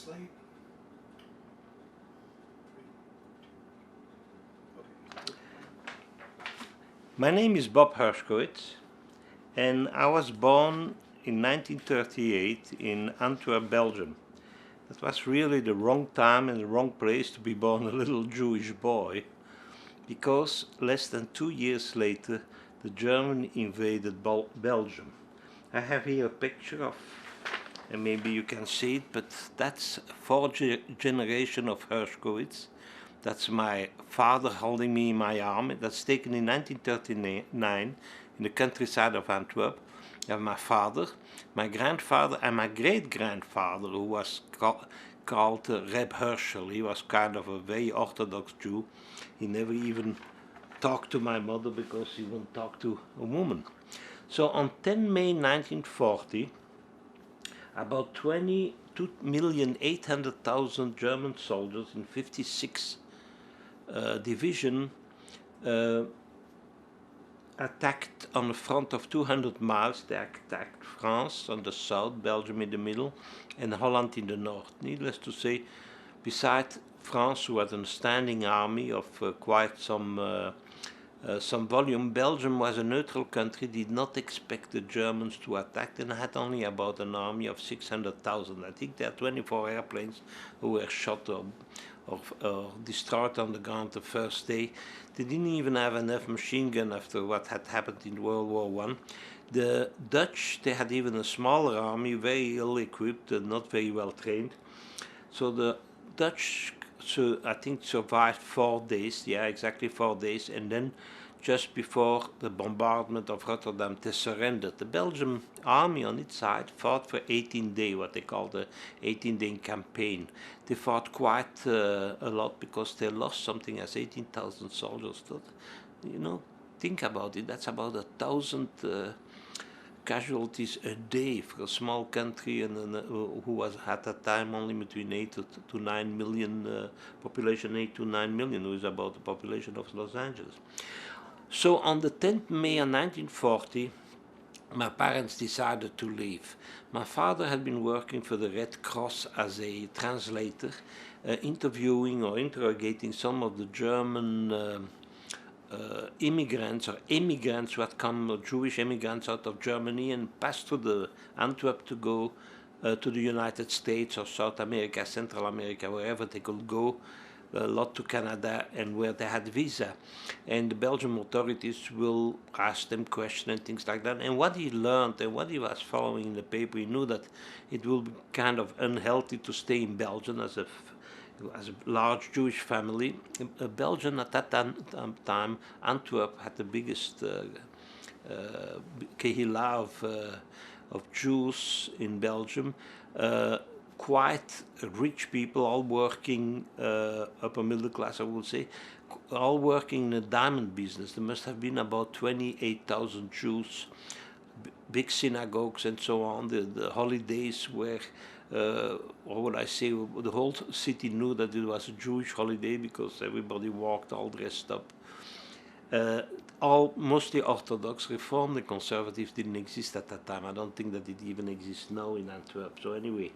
slate. My name is Bob Herschkowitz, and I was born in 1938 in Antwerp, Belgium. That was really the wrong time and the wrong place to be born a little Jewish boy, because less than 2 years later, the Germans invaded Belgium. I have here a picture of, and maybe you can see it, but that's fourth generation of Herschkowitz. That's my father holding me in my arm. That's taken in 1939 in the countryside of Antwerp. I have my father, my grandfather, and my great-grandfather, who was called Reb Herschel. He was kind of a very Orthodox Jew. He never even talked to my mother because he wouldn't talk to a woman. So on 10 May 1940, about 22,800,000 German soldiers in 56 division attacked on a front of 200 miles. They attacked France on the south, Belgium in the middle, and Holland in the north. Needless to say, besides France, who had a standing army of quite some volume, Belgium was a neutral country, did not expect the Germans to attack, and had only about an army of 600,000. I think there are 24 airplanes who were shot or destroyed on the ground the first day. They didn't even have enough machine gun after what had happened in World War I. The Dutch, they had even a smaller army, very ill equipped and not very well trained. So the Dutch, I think, survived 4 days, yeah, exactly 4 days, and then just before the bombardment of Rotterdam, they surrendered. The Belgian army on its side fought for 18 days, what they call the 18-day campaign. They fought quite a lot because they lost something as 18,000 soldiers. You know, think about it, that's about 1,000 casualties a day for a small country and who was at that time only between 8 to 9 million population, 8 to 9 million, who is about the population of Los Angeles. So on the 10th May of 1940, my parents decided to leave. My father had been working for the Red Cross as a translator, interviewing or interrogating some of the German immigrants or immigrants who had come, Jewish immigrants out of Germany and passed through the Antwerp to go to the United States or South America, Central America, wherever they could go, a lot to Canada, and where they had visa. And the Belgian authorities will ask them questions and things like that. And what he learned and what he was following in the paper, he knew that it will be kind of unhealthy to stay in Belgium as a large Jewish family. Belgium at that time, Antwerp had the biggest kehillah of Jews in Belgium. Quite rich people, all working, upper middle class, I would say, all working in the diamond business. There must have been about 28,000 Jews, big synagogues and so on. The holidays were, or would I say, the whole city knew that it was a Jewish holiday because everybody walked all dressed up. All mostly Orthodox. Reformed and conservatives didn't exist at that time. I don't think that it even exists now in Antwerp. So anyway.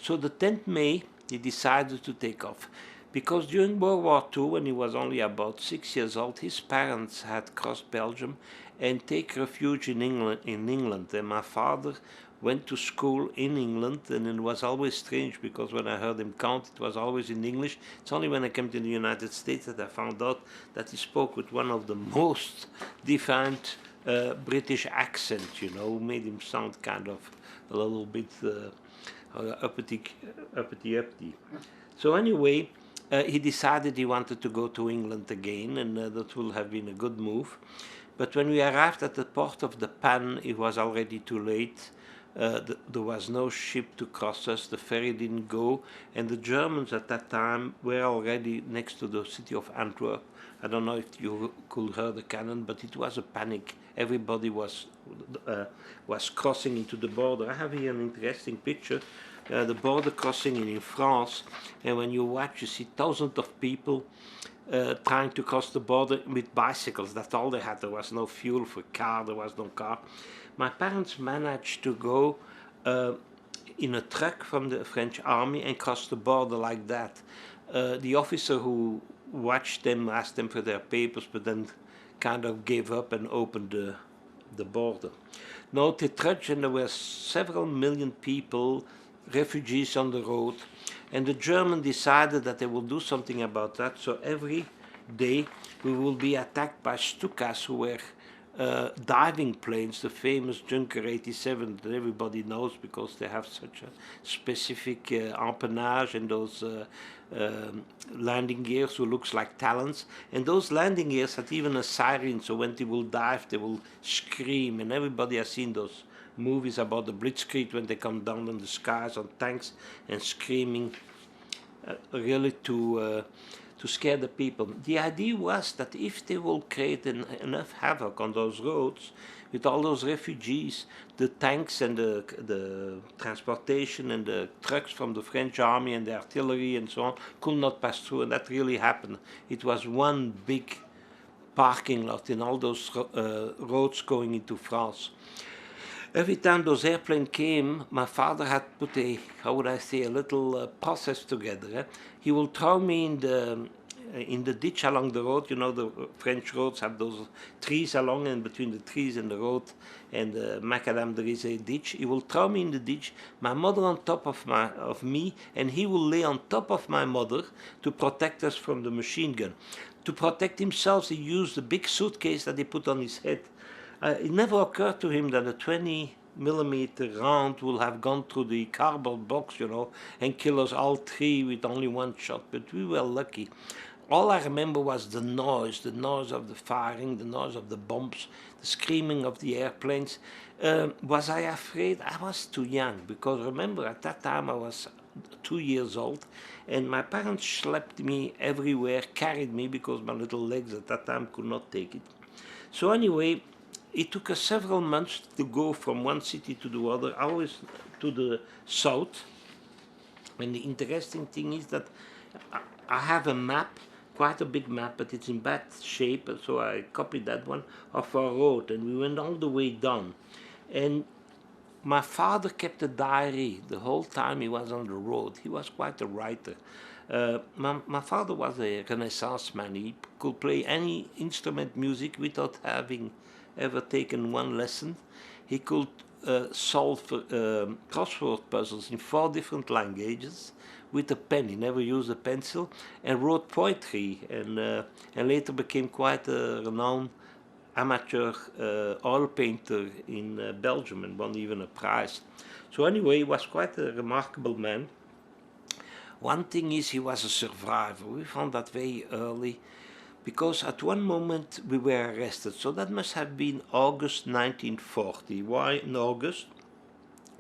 So the 10th May, he decided to take off. Because during World War II, when he was only about 6 years old, his parents had crossed Belgium and take refuge in England. And my father went to school in England, and it was always strange because when I heard him count, it was always in English. It's only when I came to the United States that I found out that he spoke with one of the most defined British accent, you know, made him sound kind of a little bit uppity. So anyway, he decided he wanted to go to England again, and that would have been a good move. But when we arrived at the port of the Pan, it was already too late. There was no ship to cross us, the ferry didn't go, and the Germans at that time were already next to the city of Antwerp. I don't know if you could hear the cannon, but it was a panic. Everybody was crossing into the border. I have here an interesting picture, the border crossing in France, and when you watch, you see thousands of people trying to cross the border with bicycles. That's all they had. There was no fuel for car, there was no car. My parents managed to go in a truck from the French army and crossed the border like that. The officer who watched them asked them for their papers, but then kind of gave up and opened the border. Now, they trudged, and there were several million people, refugees on the road, and the Germans decided that they will do something about that. So every day we will be attacked by Stukas, who were diving planes, the famous Junker 87 that everybody knows because they have such a specific empennage and those landing gears who looks like talons. And those landing gears had even a siren, so when they will dive, they will scream. And everybody has seen those movies about the Blitzkrieg when they come down in the skies on tanks and screaming, really to scare the people. The idea was that if they will create enough havoc on those roads with all those refugees, the tanks and the transportation and the trucks from the French army and the artillery and so on could not pass through, and that really happened. It was one big parking lot in all those roads going into France. Every time those airplanes came, my father had put a, how would I say, a little process together. He will throw me in the ditch along the road. You know, the French roads have those trees along, and between the trees and the road and the macadam there is a ditch. He will throw me in the ditch, my mother on top of me, and he will lay on top of my mother to protect us from the machine gun. To protect himself, he used a big suitcase that he put on his head. It never occurred to him that a 20mm round will have gone through the cardboard box, you know, and kill us all three with only one shot. But we were lucky. All I remember was the noise of the firing, the noise of the bombs, the screaming of the airplanes. Was I afraid? I was too young, because remember, at that time I was 2 years old, and my parents schlepped me everywhere, carried me, because my little legs at that time could not take it. So anyway, it took us several months to go from one city to the other, always to the south. And the interesting thing is that I have a map, quite a big map, but it's in bad shape, so I copied that one, of our road, and we went all the way down. And my father kept a diary the whole time he was on the road. He was quite a writer. My father was a Renaissance man. He could play any instrument music without having ever taken one lesson. He could solve crossword puzzles in 4 different languages with a pen. He never used a pencil, and wrote poetry, and later became quite a renowned amateur oil painter in Belgium, and won even a prize. So anyway, he was quite a remarkable man. One thing is, he was a survivor. We found that very early, because at one moment we were arrested. So that must have been August 1940. Why in August?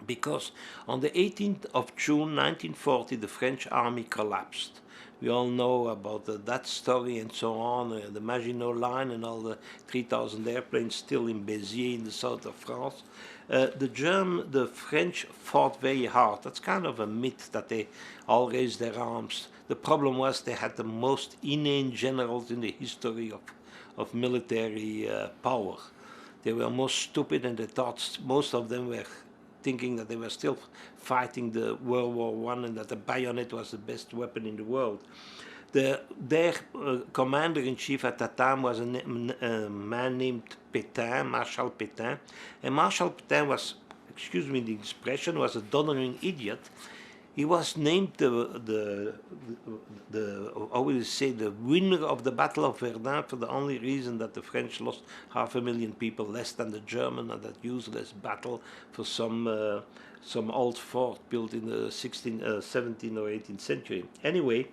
Because on the 18th of June 1940 the French army collapsed. We all know about that story and so on, the Maginot Line and all the 3,000 airplanes still in Béziers in the south of France. The French fought very hard. That's kind of a myth that they all raised their arms. The problem was they had the most inane generals in the history of military power. They were most stupid, and they thought most of them were thinking that they were still fighting the World War I, and that the bayonet was the best weapon in the world. Their commander-in-chief at that time was a man named Pétain, Marshal Pétain. And Marshal Pétain was, excuse me the expression, was a doddering idiot. He was named the how will you say, the winner of the Battle of Verdun, for the only reason that the French lost 500,000 people less than the German at that useless battle for some old fort built in the 17th or 18th century. Anyway,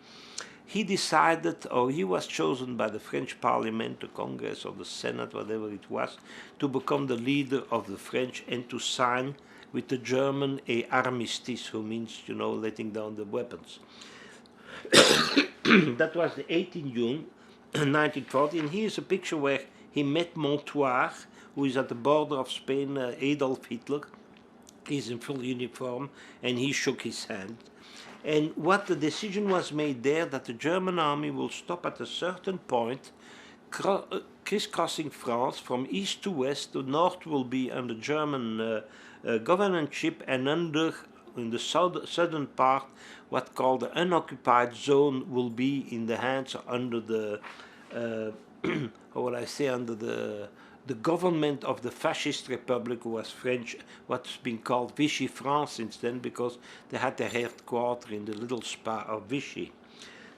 he decided, or he was chosen by the French Parliament, the Congress or the Senate, whatever it was, to become the leader of the French and to sign with the German a armistice, who means, you know, letting down the weapons. That was the 18th June 1940, and here's a picture where he met Montoire, who is at the border of Spain, Adolf Hitler. He's in full uniform, and he shook his hand. And what the decision was made there, that the German army will stop at a certain point, crisscrossing France from east to west. The north will be under German governorship, and under in the southern part, what called the unoccupied zone will be in the hands under the, how would I say, under the government of the fascist republic, who was French, what's been called Vichy France since then, because they had their headquarters in the little spa of Vichy.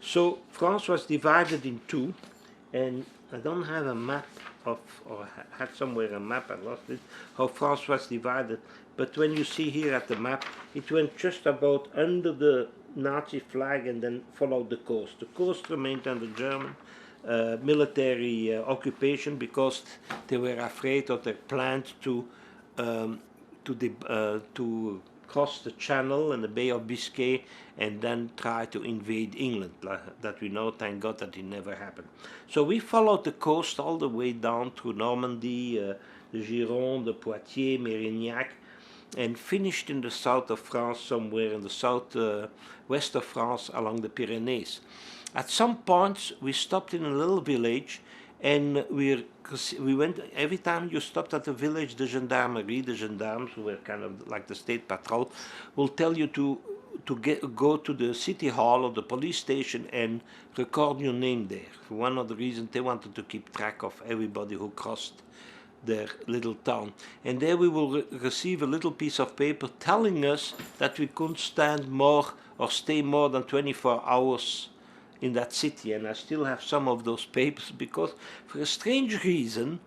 So France was divided in two, and I don't have a map of, or had somewhere a map, I lost it, how France was divided. But when you see here at the map, it went just about under the Nazi flag and then followed the coast. The coast remained under German military occupation because they were afraid of their plans to cross the Channel and the Bay of Biscay and then try to invade England. That we know, thank God, that it never happened. So we followed the coast all the way down through Normandy, the Gironde, the Poitiers, Mérignac, and finished in the south of France, somewhere in the south west of France along the Pyrenees. At some points we stopped in a little village, and we went, every time you stopped at a village, the gendarmerie, the gendarmes, who were kind of like the state patrol, will tell you to go to the city hall or the police station and record your name there. For one of the reasons, they wanted to keep track of everybody who crossed their little town. And there we will receive a little piece of paper telling us that we couldn't stand more or stay more than 24 hours in that city. And I still have some of those papers because, for a strange reason,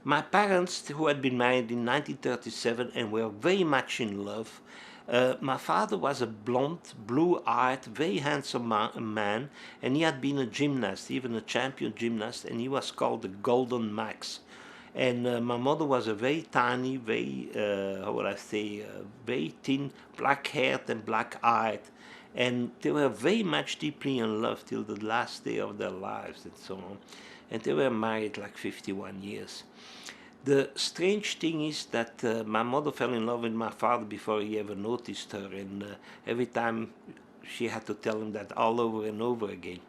my parents, who had been married in 1937 and were very much in love, my father was a blonde, blue-eyed, very handsome man, and he had been a gymnast, even a champion gymnast, and he was called the Golden Max. And my mother was a very tiny, very, how would I say, very thin, black-haired and black-eyed. And they were very much deeply in love till the last day of their lives and so on. And they were married like 51 years. The strange thing is that my mother fell in love with my father before he ever noticed her, and every time she had to tell him that all over and over again.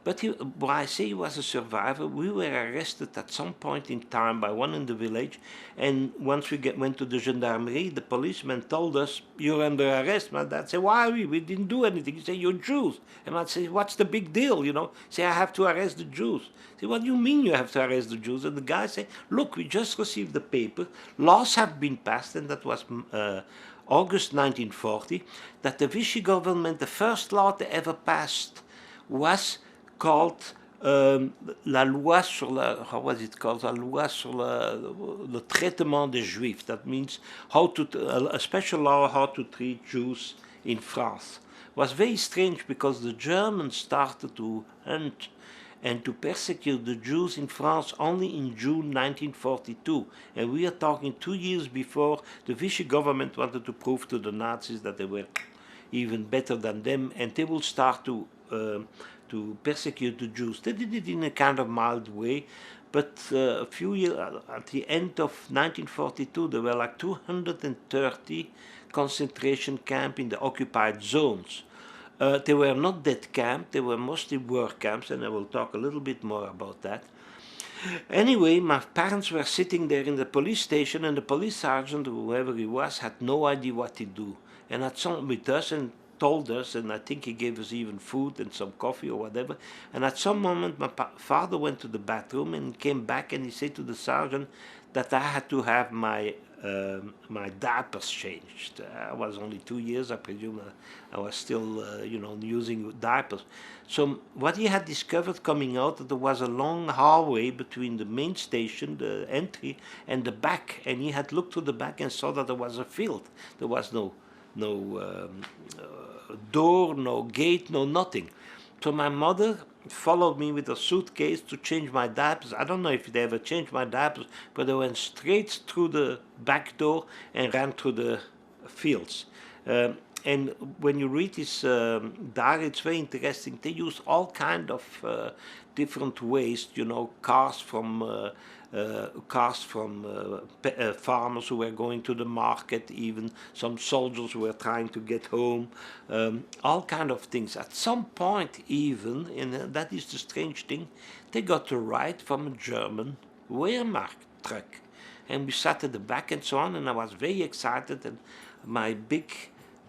But when I say he was a survivor, we were arrested at some point in time by one in the village, and once we went to the gendarmerie, the policeman told us, "You're under arrest." My dad said, "Why are we? We didn't do anything." He said, "You're Jews." And I said, "What's the big deal, you know?" Say, "I have to arrest the Jews." I said, "What do you mean you have to arrest the Jews?" And the guy said, "Look, we just received the paper. Laws have been passed," and that was August 1940, that the Vichy government, the first law they ever passed was called la loi sur la, how was it called? La loi sur le traitement des Juifs. That means how to, a special law how to treat Jews in France. It was very strange because the Germans started to hunt and to persecute the Jews in France only in June 1942. And we are talking 2 years before the Vichy government wanted to prove to the Nazis that they were even better than them, and they will start to persecute the Jews. They did it in a kind of mild way, but a few years, at the end of 1942, there were like 230 concentration camps in the occupied zones. They were not dead camps, they were mostly work camps, and I will talk a little bit more about that. Anyway, my parents were sitting there in the police station, and the police sergeant, whoever he was, had no idea what to do, and had some with us and told us, and I think he gave us even food and some coffee or whatever. And at some moment my father went to the bathroom and came back, and he said to the sergeant that I had to have my diapers changed. I was only 2 years, I presume. I was still, using diapers. So what he had discovered coming out, that there was a long hallway between the main station, the entry, and the back. And he had looked to the back and saw that there was a field. There was no door, no gate, no nothing. So my mother followed me with a suitcase to change my diapers. I don't know if they ever changed my diapers, but they went straight through the back door and ran through the fields. And when you read this diary, it's very interesting. They use all kind of different ways, cars from farmers who were going to the market, even some soldiers who were trying to get home, all kind of things. At some point even, and that is the strange thing, they got a ride from a German Wehrmacht truck. And we sat at the back and so on, and I was very excited, and my big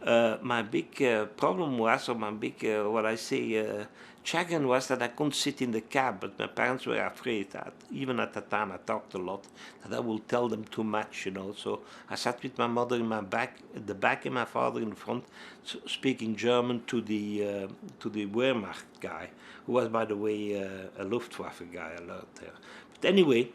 my big problem was, or my big, what I say, chagrin was that I couldn't sit in the cab, but my parents were afraid that, even at the time I talked a lot, that I will tell them too much, you know. So I sat with my mother in my back, at the back, and my father in the front, speaking German to the Wehrmacht guy, who was, by the way, a Luftwaffe guy, I learned there. But anyway,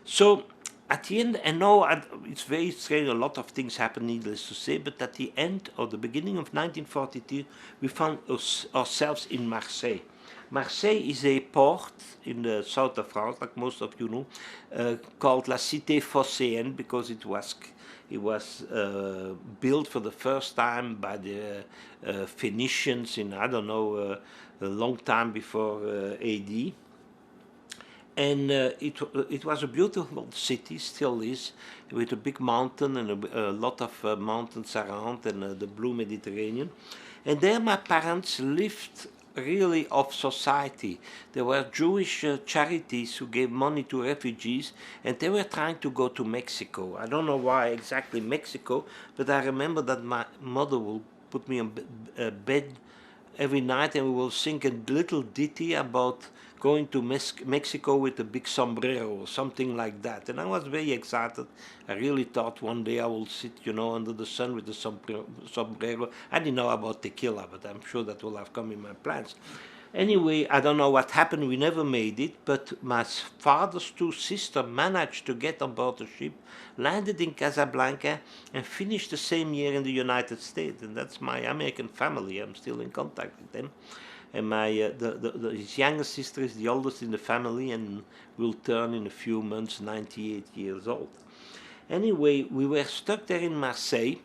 so at the end, and now it's very strange, a lot of things happened, needless to say, but at the end or the beginning of 1942, we found ourselves in Marseille. Marseille is a port in the south of France, like most of you know, called La Cité Phocéenne, because it was built for the first time by the Phoenicians in, I don't know, a long time before AD. And it was a beautiful city, still is, with a big mountain and a lot of mountains around, and the blue Mediterranean. And there my parents lived really off society. There were Jewish charities who gave money to refugees, and they were trying to go to Mexico. I don't know why exactly Mexico, but I remember that my mother will put me on bed every night, and we will sing a little ditty about going to Mexico with a big sombrero or something like that. And I was very excited. I really thought one day I will sit, you know, under the sun with the sombrero. I didn't know about tequila, but I'm sure that will have come in my plans. Anyway, I don't know what happened. We never made it, but my father's two sisters managed to get on board the ship, landed in Casablanca, and finished the same year in the United States. And that's my American family. I'm still in contact with them. And my his younger sister is the oldest in the family, and will turn in a few months 98 years old. Anyway, we were stuck there in Marseille.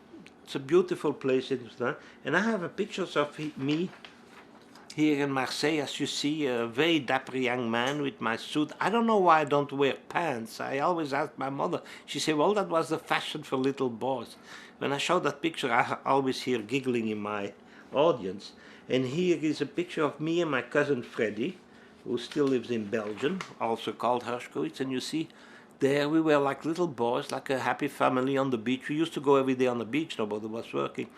It's a beautiful place, and I have pictures of me here in Marseille, as you see, a very dapper young man with my suit. I don't know why I don't wear pants. I always ask my mother. She said, well, that was the fashion for little boys. When I show that picture, I always hear giggling in my audience. And here is a picture of me and my cousin Freddy, who still lives in Belgium, also called Herschkowitz. And you see, there we were like little boys, like a happy family on the beach. We used to go every day on the beach, nobody was working.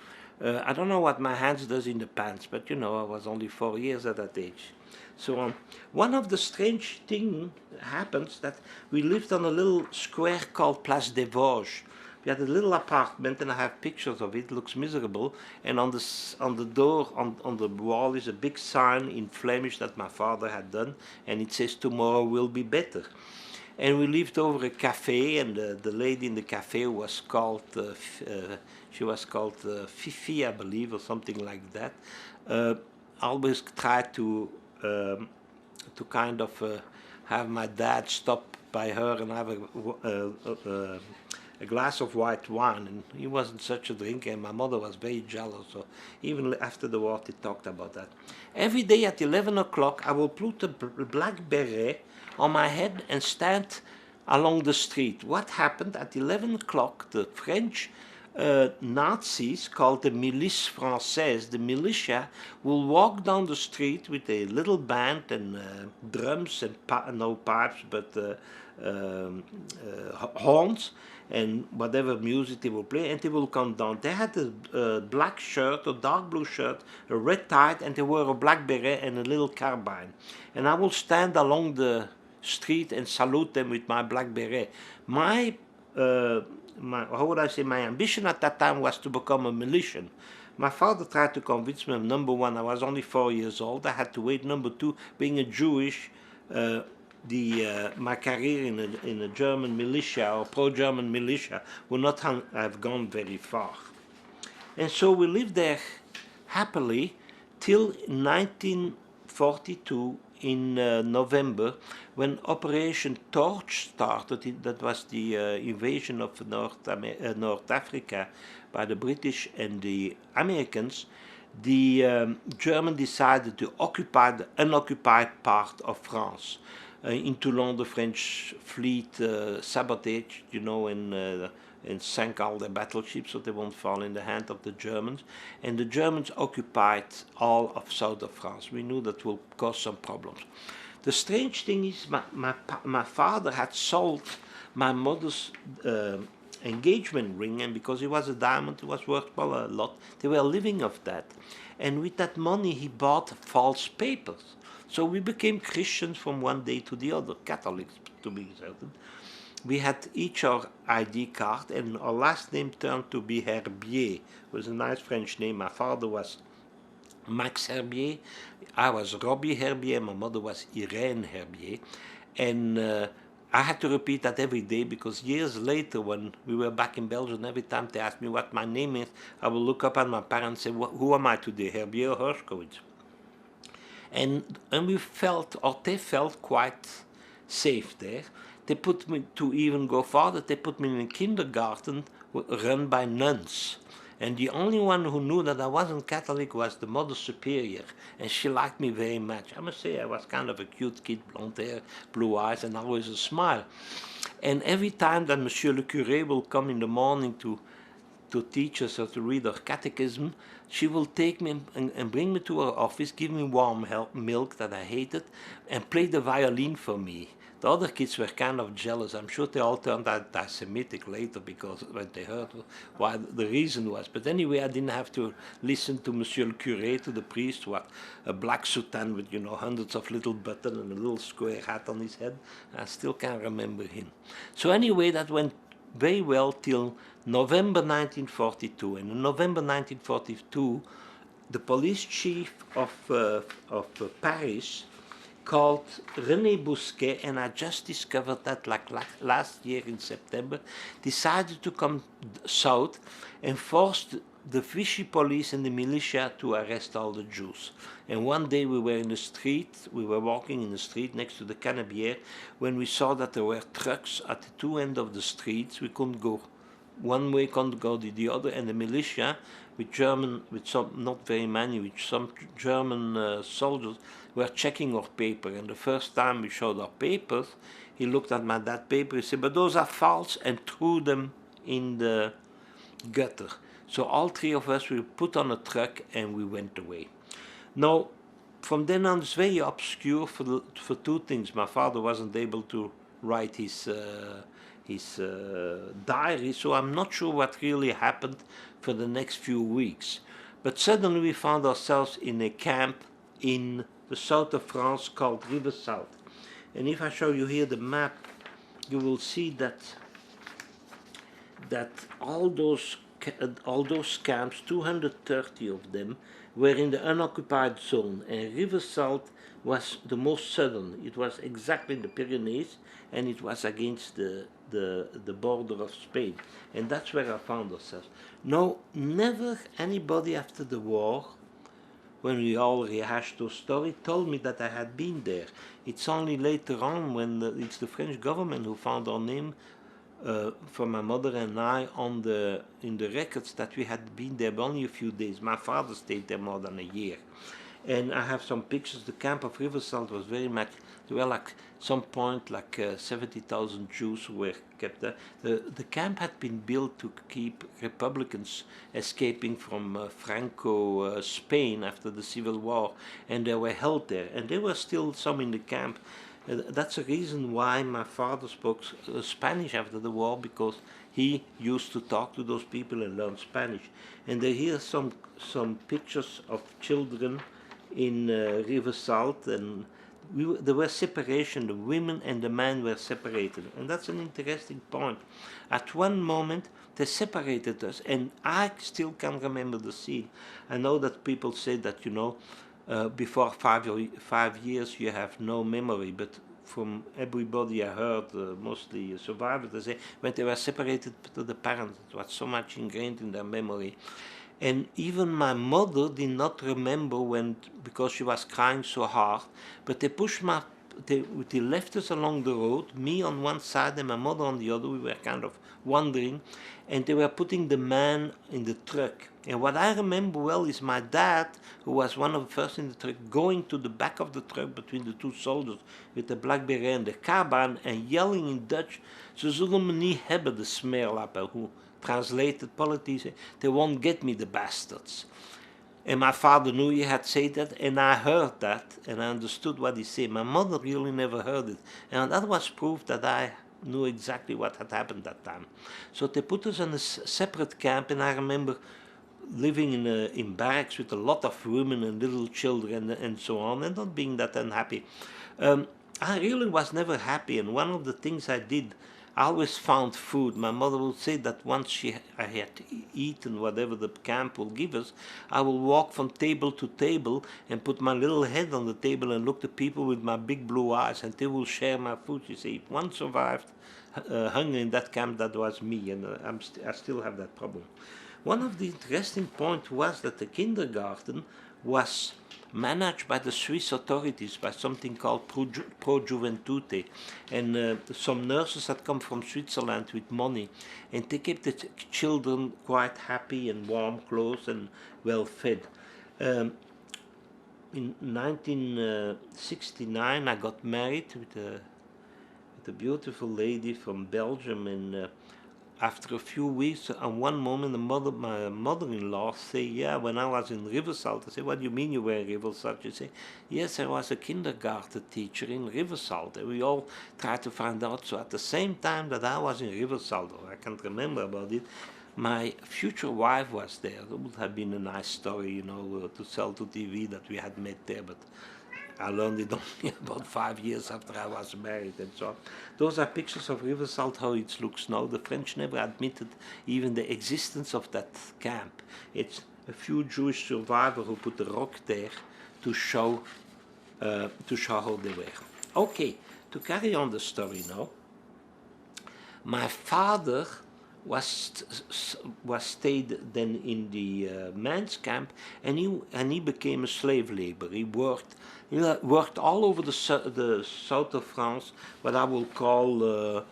I don't know what my hands does in the pants, but you know, I was only 4 years at that age. So one of the strange things happens that we lived on a little square called Place des Vosges. We had a little apartment, and I have pictures of it. It looks miserable. And on the door, on the wall, is a big sign in Flemish that my father had done, and it says, "Tomorrow will be better." And we lived over a cafe, and the lady in the cafe was called, Fifi, I believe, or something like that. Always tried to kind of have my dad stop by her and have a glass of white wine, and he wasn't such a drinker, and my mother was very jealous, so even after the war they talked about that. Every day at 11 o'clock I will put a black beret on my head and stand along the street. What happened at 11 o'clock, the French Nazis, called the Milice Française, the militia, will walk down the street with a little band and drums and no pipes, but horns and whatever music they will play, and they will come down. They had a black shirt, a dark blue shirt, a red tie, and they wore a black beret and a little carbine. And I will stand along the street and salute them with my black beret. My how would I say, my ambition at that time was to become a militian. My father tried to convince me, number one, I was only 4 years old, I had to wait. Number two, being a Jewish, my career in a German militia or pro-German militia would not have gone very far. And so we lived there happily till 1942 in November, when Operation Torch started. That was the invasion of North Africa by the British and the Americans. The Germans decided to occupy the unoccupied part of France. In Toulon, the French fleet sabotaged, you know, and sank all their battleships so they won't fall in the hand of the Germans. And the Germans occupied all of south of France. We knew that will cause some problems. The strange thing is, my father had sold my mother's engagement ring, and because it was a diamond, it was worth a lot. They were living off that. And with that money, he bought false papers. So we became Christians from one day to the other, Catholics to be certain. We had each our ID card, and our last name turned to be Herbier. It was a nice French name. My father was Max Herbier, I was Robbie Herbier, my mother was Irene Herbier. And I had to repeat that every day because years later, when we were back in Belgium, every time they asked me what my name is, I would look up at my parents and say, who am I today, Herbier or Herschkowitz? And we felt, or they felt, quite safe there. They put me, to even go farther, they put me in a kindergarten run by nuns. And the only one who knew that I wasn't Catholic was the Mother Superior, and she liked me very much. I must say I was kind of a cute kid, blonde hair, blue eyes, and always a smile. And every time that Monsieur le Curé will come in the morning to teach us or to read our catechism, she will take me and bring me to her office, give me warm milk that I hated, and play the violin for me. The other kids were kind of jealous. I'm sure they all turned out anti-Semitic later because when they heard why the reason was. But anyway, I didn't have to listen to Monsieur le Curé, to the priest, who had a black soutane with, hundreds of little buttons and a little square hat on his head. I still can't remember him. So anyway, that went very well till November 1942. And in November 1942, the police chief of Paris called René Bousquet, and I just discovered that like last year in September, decided to come south and forced the Vichy police and the militia to arrest all the Jews. And one day we were in the street, we were walking in the street next to the Canebière, when we saw that there were trucks at the two ends of the streets. We couldn't go one way, couldn't go the other, and the militia with some, not very many, with some German soldiers were checking our paper. And the first time we showed our papers, he looked at that paper, he said, but those are false, and threw them in the gutter. So all three of us, we put on a truck and we went away. Now, from then on, it's very obscure for two things. My father wasn't able to write his diary, so I'm not sure what really happened for the next few weeks. But suddenly we found ourselves in a camp in the south of France called Rivesaltes. And if I show you here the map, you will see that all those camps, 230 of them, were in the unoccupied zone, and Rivesaltes was the most southern. It was exactly in the Pyrenees, and it was against the border of Spain. And that's where I found ourselves. No, never anybody after the war, when we all rehashed those stories, told me that I had been there. It's only later on when it's the French government who found our name for my mother and I in the records that we had been there only a few days. My father stayed there more than a year. And I have some pictures. The camp of Rivesaltes was very much, there were like some point like 70,000 Jews who were kept there. The camp had been built to keep Republicans escaping from Franco Spain after the Civil War, and they were held there. And there were still some in the camp. That's the reason why my father spoke Spanish after the war, because he used to talk to those people and learn Spanish. And there here some pictures of children in Rivesaltes, and there was separation. The women and the men were separated, and that's an interesting point. At one moment they separated us, and I still can remember the scene. I know that people say that before 5 years you have no memory, but from everybody I heard, mostly survivors, they say when they were separated to the parents, it was so much ingrained in their memory. And even my mother did not remember because she was crying so hard, but they left us along the road, me on one side and my mother on the other. We were kind of wandering, and they were putting the man in the truck. And what I remember well is my dad, who was one of the first in the truck, going to the back of the truck between the two soldiers with the black beret and the carbine and yelling in Dutch, "Ze zullen me niet hebben, de smeerlappen," who translated politicians, "They won't get me, the bastards." And my father knew he had said that, and I heard that, and I understood what he said. My mother really never heard it, and that was proof that I knew exactly what had happened that time. So they put us in a separate camp, and I remember living in barracks with a lot of women and little children and so on, and not being that unhappy. I really was never happy, and one of the things I did, I always found food. My mother would say that once I had eaten whatever the camp will give us, I will walk from table to table and put my little head on the table and look at people with my big blue eyes, and they will share my food. You see, if one survived hunger in that camp, that was me, and I still have that problem. One of the interesting points was that the kindergarten was managed by the Swiss authorities by something called Pro Juventute, and some nurses had come from Switzerland with money, and they kept the children quite happy and warm clothes and well fed. In 1969 I got married with a beautiful lady from Belgium, and after a few weeks, and one moment, my mother-in-law say, "Yeah, when I was in Rivesaltes." I say, "What do you mean you were in Rivesaltes?" She say, "Yes, I was a kindergarten teacher in Rivesaltes." We all tried to find out. So at the same time that I was in Rivesaltes, I can't remember about it, my future wife was there. It would have been a nice story, to sell to TV that we had met there, but I learned it only about 5 years after I was married and so on. Those are pictures of Rivesaltes, how it looks now. The French never admitted even the existence of that camp. It's a few Jewish survivors who put a rock there to show how they were. Okay, to carry on the story now. My father was stayed then in the men's camp, and he became a slave laborer. He worked all over the south of France, what I will call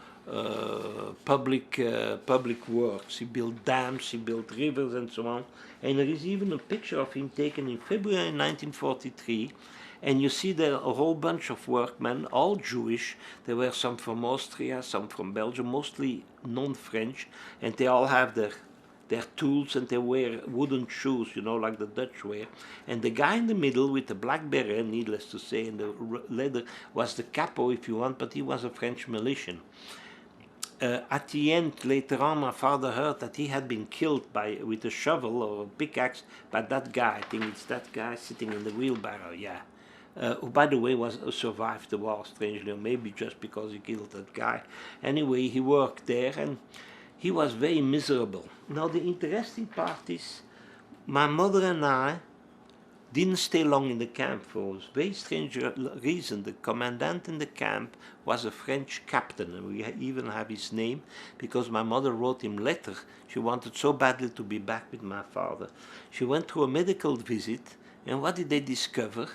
public works. He built dams, he built rivers, and so on. And there is even a picture of him taken in February 1943. And you see there a whole bunch of workmen, all Jewish. There were some from Austria, some from Belgium, mostly non-French, and they all have their tools, and they wear wooden shoes, like the Dutch wear. And the guy in the middle with the black beret, needless to say, and the leather, was the capo, if you want, but he was a French militian. At the end, later on, my father heard that he had been killed with a shovel or a pickaxe by that guy. I think it's that guy sitting in the wheelbarrow, yeah. Who, by the way, survived the war, strangely, or maybe just because he killed that guy. Anyway, he worked there, and he was very miserable. Now, the interesting part is, my mother and I didn't stay long in the camp for a very strange reason. The commandant in the camp was a French captain, and we even have his name, because my mother wrote him letter. She wanted so badly to be back with my father. She went to a medical visit, and what did they discover?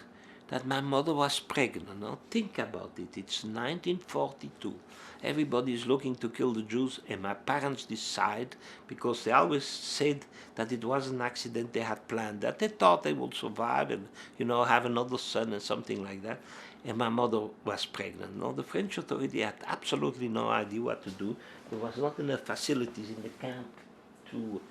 That my mother was pregnant. Now think about it. It's 1942. Everybody is looking to kill the Jews, and my parents decide, because they always said that it was an accident, they had planned that. They thought they would survive and, have another son and something like that. And my mother was pregnant. Now the French authority had absolutely no idea what to do. There was not enough facilities in the camp to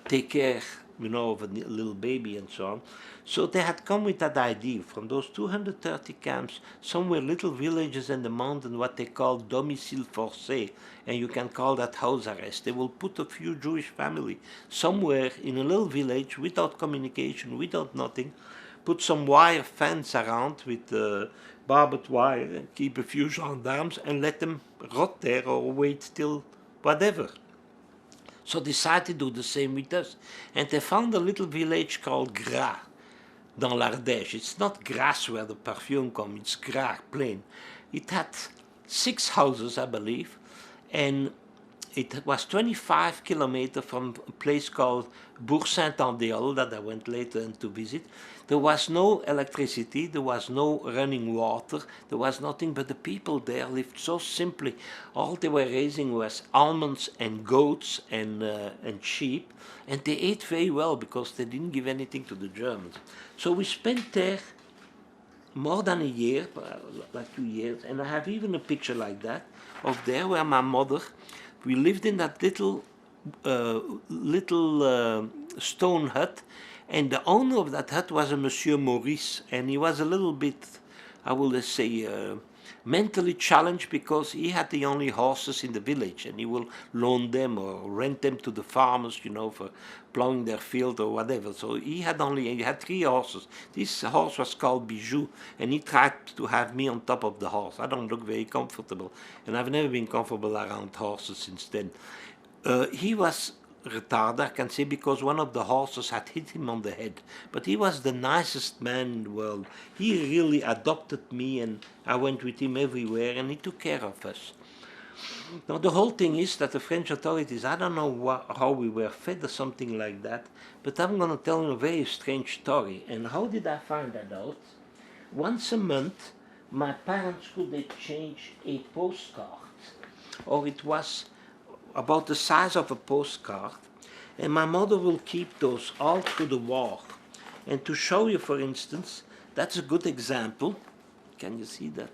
take care, of a little baby and so on. So they had come with that idea. From those 230 camps, some were little villages in the mountain, what they call domicile forcé, and you can call that house arrest. They will put a few Jewish family somewhere in a little village without communication, without nothing, put some wire fence around with barbed wire, and keep a few gendarmes, and let them rot there or wait till whatever. So they decided to do the same with us. And they found a little village called Gras, dans l'Ardèche. It's not Gras where the perfume comes, it's Gras, plain. It had 6 houses, I believe, and it was 25 kilometers from a place called Bourg-Saint-Andéol that I went later to visit. There was no electricity, there was no running water, there was nothing, but the people there lived so simply. All they were raising was almonds and goats and sheep, and they ate very well because they didn't give anything to the Germans. So we spent there more than a year, like 2 years, and I have even a picture like that of there where my mother, we lived in that little stone hut, and the owner of that hut was a Monsieur Maurice, and he was a little bit, I will say, mentally challenged because he had the only horses in the village, and he will loan them or rent them to the farmers, for plowing their field or whatever. So he had 3 horses. This horse was called Bijou, and he tried to have me on top of the horse. I don't look very comfortable, and I've never been comfortable around horses since then. He was retarded, I can say, because one of the horses had hit him on the head. But he was the nicest man in the world. He really adopted me, and I went with him everywhere, and he took care of us. Now, the whole thing is that the French authorities, I don't know how we were fed or something like that, but I'm going to tell you a very strange story. And how did I find that out? Once a month, my parents could exchange a postcard, or it was about the size of a postcard, and my mother will keep those all through the war. And to show you, for instance, that's a good example. Can you see that?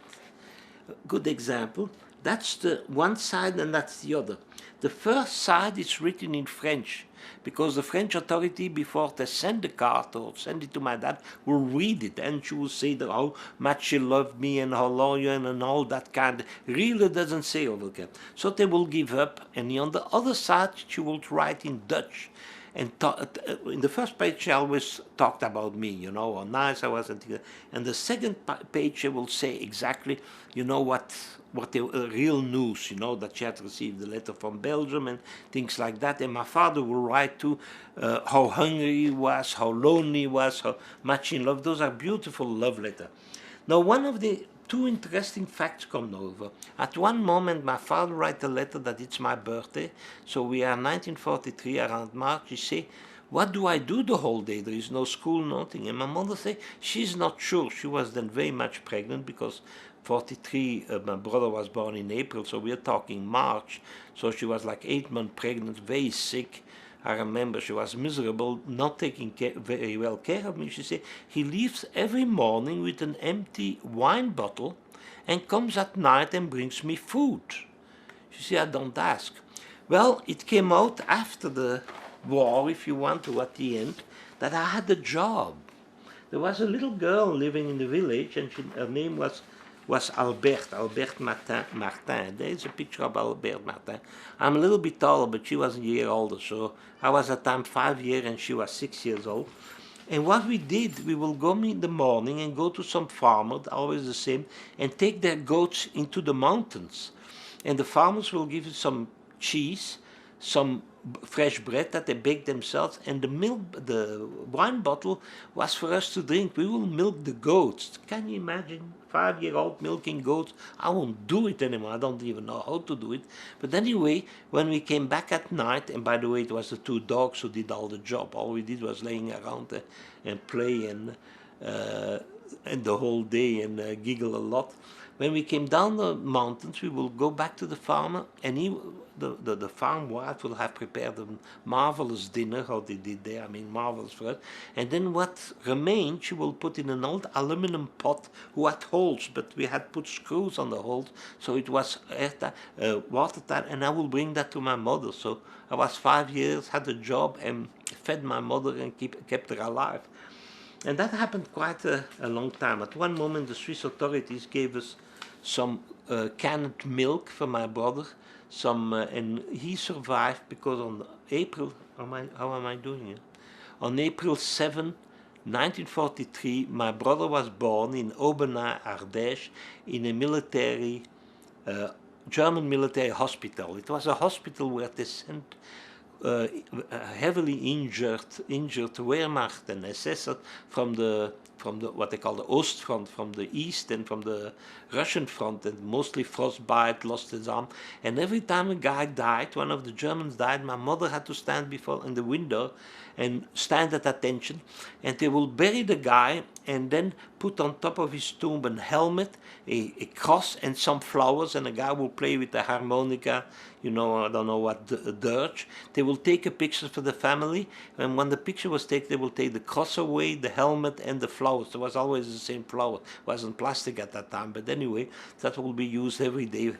Good example. That's the one side and that's the other. The first side is written in French, because the French authority, before they send the card or send it to my dad, will read it, and she will say that how much she loved me and how loyal and all that kind. Really doesn't say over there. So they will give up, and on the other side she will write in Dutch. And in the first page she always talked about me, how nice I was, and the second page she will say exactly, what the real news, that she had received the letter from Belgium and things like that. And my father will write too, how hungry he was, how lonely he was, how much he loved. Those are beautiful love letters. Now, one of the 2 interesting facts come over. At one moment, my father writes a letter that it's my birthday, so we are 1943, around March. He say, what do I do the whole day? There is no school, nothing. And my mother say, she's not sure. She was then very much pregnant, because 43, my brother was born in April, so we're talking March. So she was like 8 months pregnant, very sick. I remember she was miserable, not taking very well care of me. She said, he leaves every morning with an empty wine bottle and comes at night and brings me food. She said, I don't ask. Well, it came out after the war, if you want to, at the end, that I had a job. There was a little girl living in the village, and her name was Albert Martin. There is a picture of Albert Martin. I'm a little bit taller, but she was a year older, so I was at the time 5 years and she was 6 years old. And what we did, we will go in the morning and go to some farmer, always the same, and take their goats into the mountains. And the farmers will give you some cheese, some fresh bread that they bake themselves, and the wine bottle was for us to drink. We will milk the goats. Can you imagine 5-year-old milking goats? I won't do it anymore. I don't even know how to do it. But anyway, when we came back at night, and by the way, it was the 2 dogs who did all the job. All we did was laying around and play and the whole day and giggle a lot. When we came down the mountains, we will go back to the farmer, and the farm wife will have prepared a marvelous dinner, how they did there, marvelous for us. And then what remained, she will put in an old aluminum pot who had holes, but we had put screws on the holes, so it was watertight, and I will bring that to my mother. So I was 5 years, had a job, and fed my mother and kept her alive. And that happened quite a long time. At one moment, the Swiss authorities gave us some canned milk for my brother, and he survived because on April, how am I doing it? On April 7, 1943, my brother was born in Aubenas, Ardèche, in a German military hospital. It was a hospital where they sent heavily injured Wehrmacht and SS from the what they call the Ostfront, from the east, and from the Russian front, and mostly frostbite, lost his arm. And every time a guy died, one of the Germans died, my mother had to stand in the window and stand at attention, and they will bury the guy and then put on top of his tomb a helmet, a cross, and some flowers, and a guy will play with the harmonica, I don't know what, dirge. They will take a picture for the family, and when the picture was taken, they will take the cross away, the helmet, and the flowers. There was always the same flower. It wasn't plastic at that time, but anyway, that will be used every day.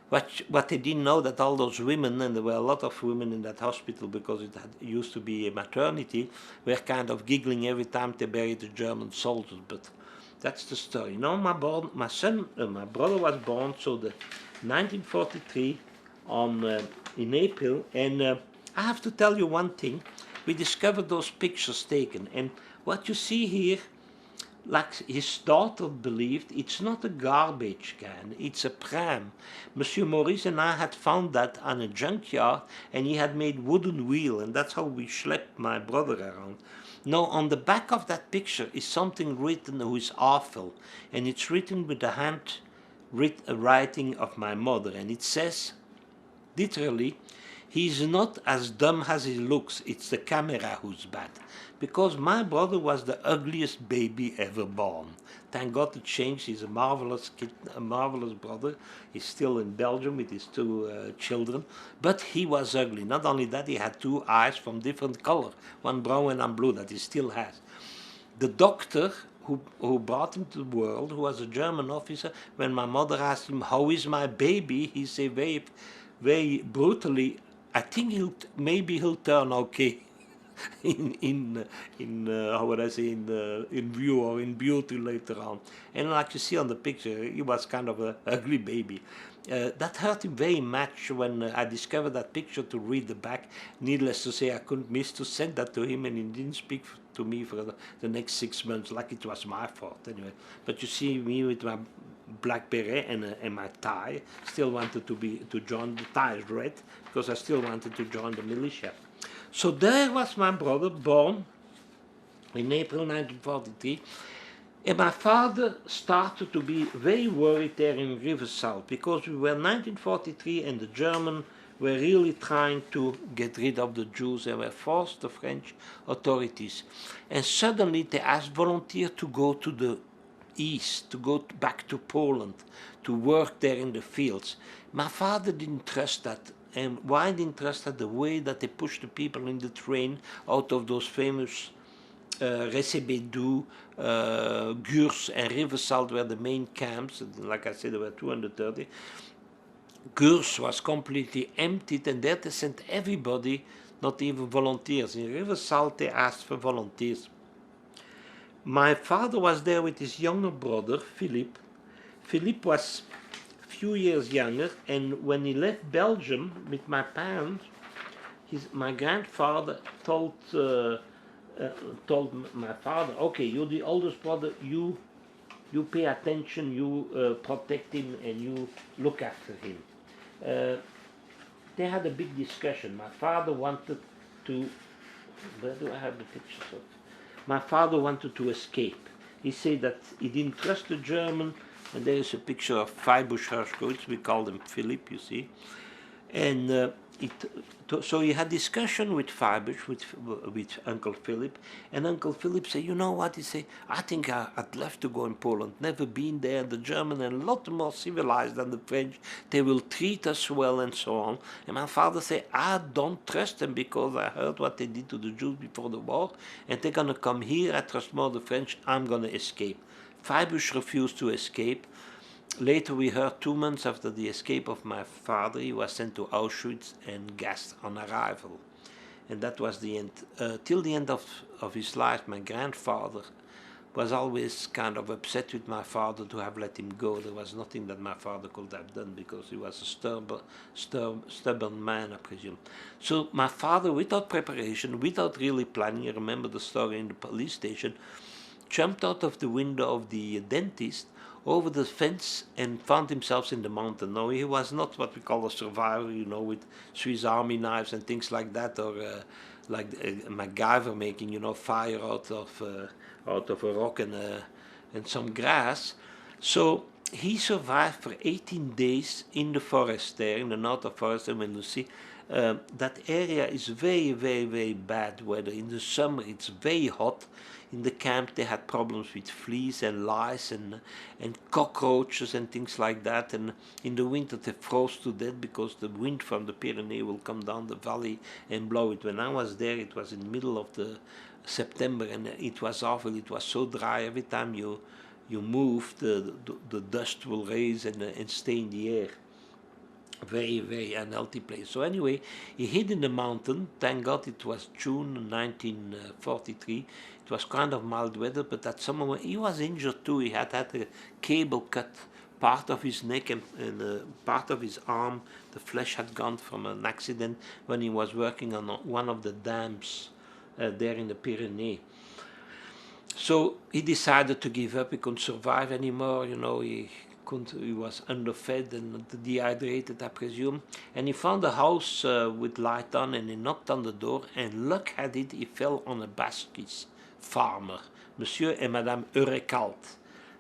What they didn't know, that all those women, and there were a lot of women in that hospital because it used to be a maternity, were kind of giggling every time they buried the German soldiers. But that's the story. You know, my brother was born so the 1943 in April, and I have to tell you one thing. We discovered those pictures taken, and what you see here, like his daughter believed, it's not a garbage can, it's a pram. Monsieur Maurice and I had found that on a junkyard, and he had made wooden wheel, and that's how we schlepped my brother around. Now, on the back of that picture is something written who is awful, and it's written with the hand writing of my mother, and it says, literally, he's not as dumb as he looks, it's the camera who's bad. Because my brother was the ugliest baby ever born. Thank God it changed. He's a marvelous kid, a marvelous brother. He's still in Belgium with his two children. But he was ugly. Not only that, he had two eyes from different color, one brown and one blue, that he still has. The doctor who brought him to the world, who was a German officer, when my mother asked him, "How is my baby?" he said very brutally, "I think maybe he'll turn okay." in how would I say, in view or in beauty later on. And like you see on the picture, he was kind of an ugly baby. That hurt him very much when I discovered that picture to read the back. Needless to say, I couldn't miss to send that to him, and he didn't speak to me for the next 6 months, like it was my fault anyway. But you see me with my black beret and my tie, still wanted to join. The tie is red because I still wanted to join the militia. So there was my brother, born in April 1943, and my father started to be very worried there in Rivesaltes, because we were 1943 and the Germans were really trying to get rid of the Jews. They were forced, the French authorities. And suddenly they asked volunteers to go to the east, to go back to Poland, to work there in the fields. My father didn't trust that. And why didn't trust that? The way that they pushed the people in the train out of those famous Refugee, Gurs and Rivesaltes were the main camps. Like I said, there were 230. Gurs was completely emptied, and there they sent everybody, not even volunteers. In Rivesaltes they asked for volunteers. My father was there with his younger brother, Philippe. Philippe was few years younger, and when he left Belgium with my parents, my grandfather told my father, "Okay, you're the oldest brother. You pay attention. You protect him, and you look after him." They had a big discussion. My father wanted to. Where do I have the pictures of? My father wanted to escape. He said that he didn't trust the German. And there is a picture of Herschkowitz, we call him Philip, you see. And so he had discussion with with Uncle Philip, and Uncle Philip said, "You know what?" He said, "I think I'd love to go in Poland. Never been there. The German are a lot more civilized than the French. They will treat us well and so on." And my father said, "I don't trust them because I heard what they did to the Jews before the war, and they're gonna come here. I trust more the French. I'm gonna escape." Fabius refused to escape. Later we heard 2 months after the escape of my father, he was sent to Auschwitz and gassed on arrival. And that was the end. Till the end of his life, my grandfather was always kind of upset with my father to have let him go. There was nothing that my father could have done because he was a stubborn man, I presume. So my father, without preparation, without really planning, you remember the story in the police station, jumped out of the window of the dentist over the fence and found himself in the mountain. No, he was not what we call a survivor, with Swiss Army knives and things like that, or like MacGyver making, fire out of a rock and some grass. So he survived for 18 days in the forest there, in the north of forest, and when you see that area is very, very, very bad weather. In the summer it's very hot. In the camp they had problems with fleas and lice and cockroaches and things like that, and in the winter they froze to death because the wind from the Pyrenees will come down the valley and blow it. When I was there, it was in the middle of the September, and it was awful. It was so dry. Every time you move, the dust will raise and stay in the air. very, very unhealthy place. So anyway, he hid in the mountain. Thank God it was June 1943. It was kind of mild weather, but at some moment he was injured too. He had had a cable cut, part of his neck and part of his arm. The flesh had gone from an accident when he was working on one of the dams there in the Pyrenees. So he decided to give up. He couldn't survive anymore. You know, he couldn't. He was underfed and dehydrated, I presume. And he found a house with light on, and he knocked on the door. And luck had it, he fell on a Basquis farmer, Monsieur and Madame Herschkowitz.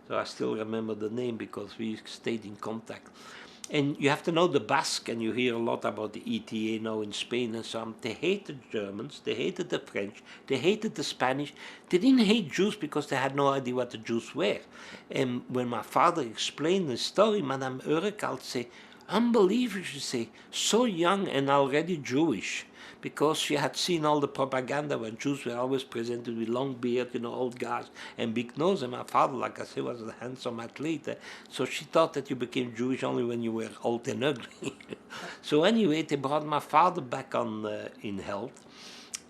So I still remember the name because we stayed in contact. And you have to know the Basque, and you hear a lot about the ETA now in Spain and so on. They hated Germans, they hated the French, they hated the Spanish. They didn't hate Jews because they had no idea what the Jews were. And when my father explained the story, Madame Herschkowitz said, unbelievable, she said, so young and already Jewish. Because she had seen all the propaganda when Jews were always presented with long beard, you know, old guys and big nose. And my father, like I said, was a handsome athlete. So she thought that you became Jewish only when you were old and ugly. So anyway, they brought my father back on in health.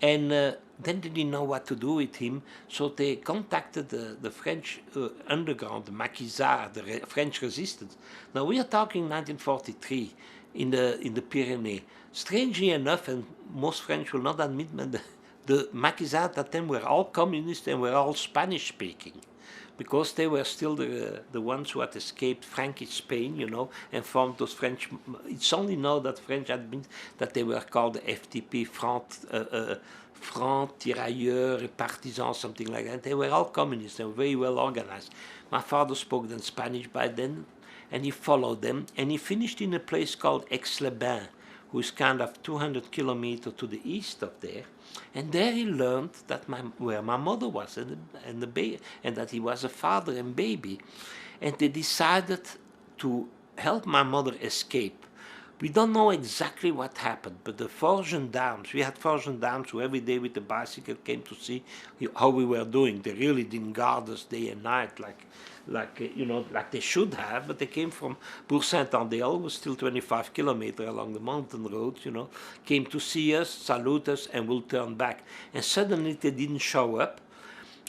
And then they didn't know what to do with him, so they contacted the French underground, the Maquisards, the French resistance. Now we are talking 1943 in the Pyrenees. Strangely enough, and most French will not admit, but the Maquisards at that time were all communists and were all Spanish speaking, because they were still the ones who had escaped Frankish Spain, you know, and formed those French. It's only now that French admit that they were called the FTP, Front Tirailleurs et Partisans, something like that. They were all communists and very well organized. My father spoke then Spanish by then, and he followed them, and he finished in a place called Aix-les-Bains, who is kind of 200 kilometers to the east of there. And there he learned that where my mother was and that he was a father and baby. And they decided to help my mother escape. We don't know exactly what happened, but the four gendarmes, we had four gendarmes who every day with the bicycle came to see how we were doing. They really didn't guard us day and night like they should have, but they came from Bourg-Saint-Andéol, was still 25 kilometers along the mountain roads, you know, came to see us, salute us, and will turn back. And suddenly they didn't show up.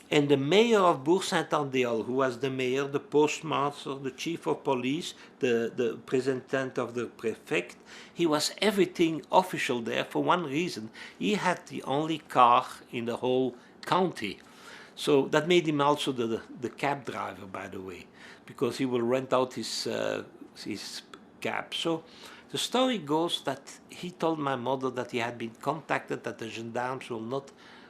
And the mayor of Bourg-Saint-Andéol, who was the mayor, the postmaster, the chief of police, the representative of the prefect, he was everything official there for one reason. He had the only car in the whole county. So that made him also the cab driver, by the way, because he will rent out his cab. So the story goes that he told my mother that he had been contacted, that the gendarmes will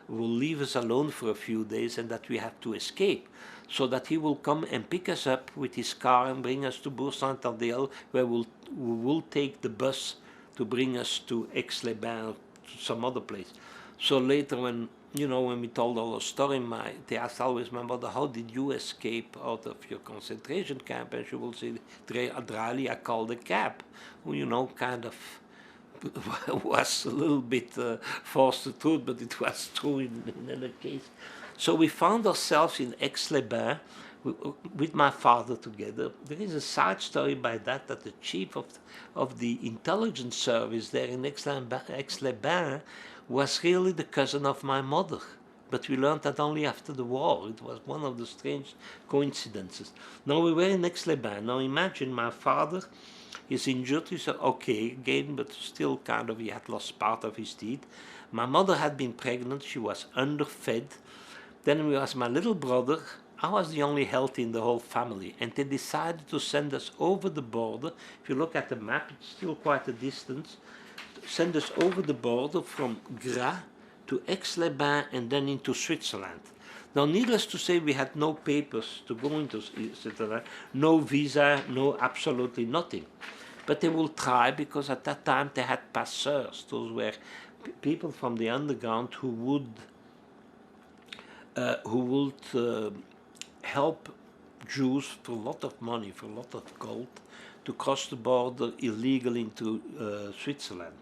leave us alone for a few days and that we have to escape, so that he will come and pick us up with his car and bring us to Bourg-Saint-Andéol, where we will take the bus to bring us to Aix-les-Bains, to some other place. So later when we told all the story, they asked always my mother, how did you escape out of your concentration camp? And she will say, dryly, I called a cab, who, kind of was a little bit forced to truth, but it was true in any case. So we found ourselves in Aix-les-Bains with my father together. There is a side story by that the chief of the intelligence service there in Aix-les-Bains was really the cousin of my mother. But we learned that only after the war. It was one of the strange coincidences. Now we were in Aix-les-Bains. Now imagine my father is injured. He's okay again, but still kind of he had lost part of his teeth. My mother had been pregnant. She was underfed. Then we was my little brother. I was the only healthy in the whole family. And they decided to send us over the border. If you look at the map, it's still quite a distance. Send us over the border from Gras to Aix-les-Bains and then into Switzerland. Now, needless to say, we had no papers to go into Switzerland, no visa, no absolutely nothing. But they will try, because at that time they had passeurs. Those were people from the underground who would help Jews for a lot of money, for a lot of gold, to cross the border illegally into Switzerland.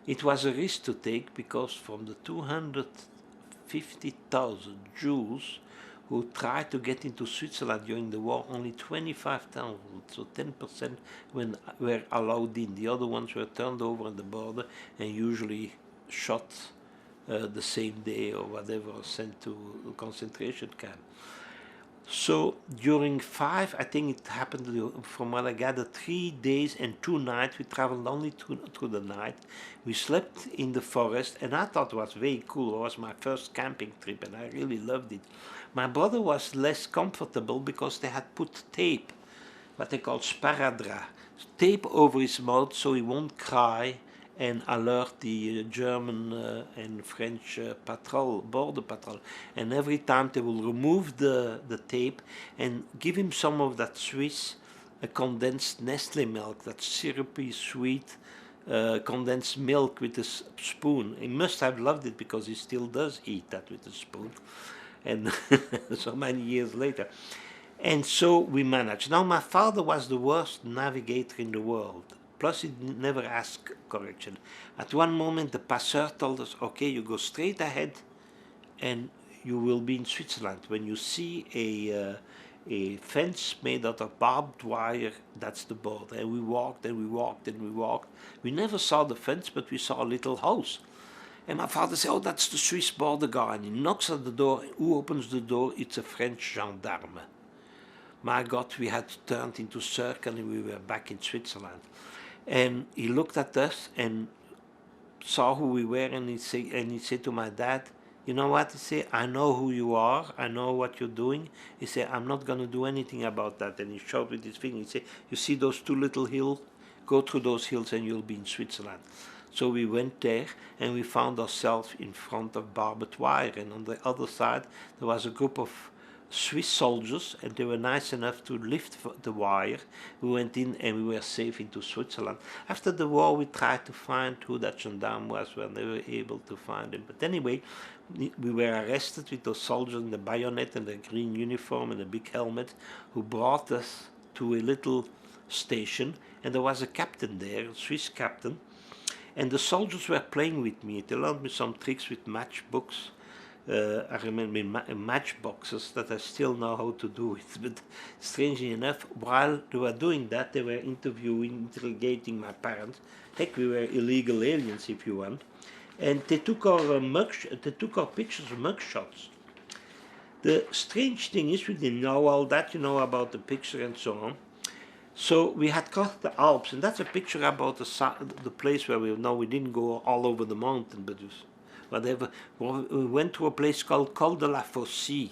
It was a risk to take, because from the 250,000 Jews who tried to get into Switzerland during the war, only 25,000, so 10% were allowed in. The other ones were turned over at the border and usually shot the same day or whatever, sent to a concentration camp. So during I think it happened, from what I gather, 3 days and 2 nights. We traveled only through the night. We slept in the forest, and I thought it was very cool. It was my first camping trip, and I really loved it. My brother was less comfortable because they had put tape, what they call sparadrap, tape over his mouth so he won't cry and alert the German and French border patrol. And every time they will remove the tape and give him some of that Swiss condensed Nestle milk, that syrupy, sweet condensed milk with a spoon. He must have loved it because he still does eat that with a spoon. And so many years later. And so we managed. Now my father was the worst navigator in the world. Plus he never asked correction. At one moment the passeur told us, okay, you go straight ahead and you will be in Switzerland. When you see a fence made out of barbed wire, that's the border. And we walked and we walked and we walked. We never saw the fence, but we saw a little house. And my father said, oh, that's the Swiss border guard. And he knocks at the door. Who opens the door? It's a French gendarme. My God, we had turned into circle and we were back in Switzerland. And he looked at us and saw who we were, and he said to my dad, you know what? He said, I know who you are. I know what you're doing. He said, I'm not going to do anything about that. And he showed with his finger. He said, you see those 2 little hills? Go through those hills and you'll be in Switzerland. So we went there and we found ourselves in front of barbed wire. And on the other side, there was a group of Swiss soldiers, and they were nice enough to lift the wire. We went in and we were safe into Switzerland. After the war, we tried to find who that gendarme was. We were never able to find him. But anyway, we were arrested with those soldiers in the bayonet and the green uniform and the big helmet, who brought us to a little station. And there was a captain there, a Swiss captain. And the soldiers were playing with me. They learned me some tricks with matchbooks. I remember matchboxes that I still know how to do it. But strangely enough, while they were doing that, they were interrogating my parents. Heck, we were illegal aliens, if you want. And they took our pictures, mugshots. The strange thing is, we didn't know all that, you know, about the picture and so on. So we had crossed the Alps, and that's a picture about the place where we didn't go all over the mountain, but whatever. We went to a place called Col de la Fossée.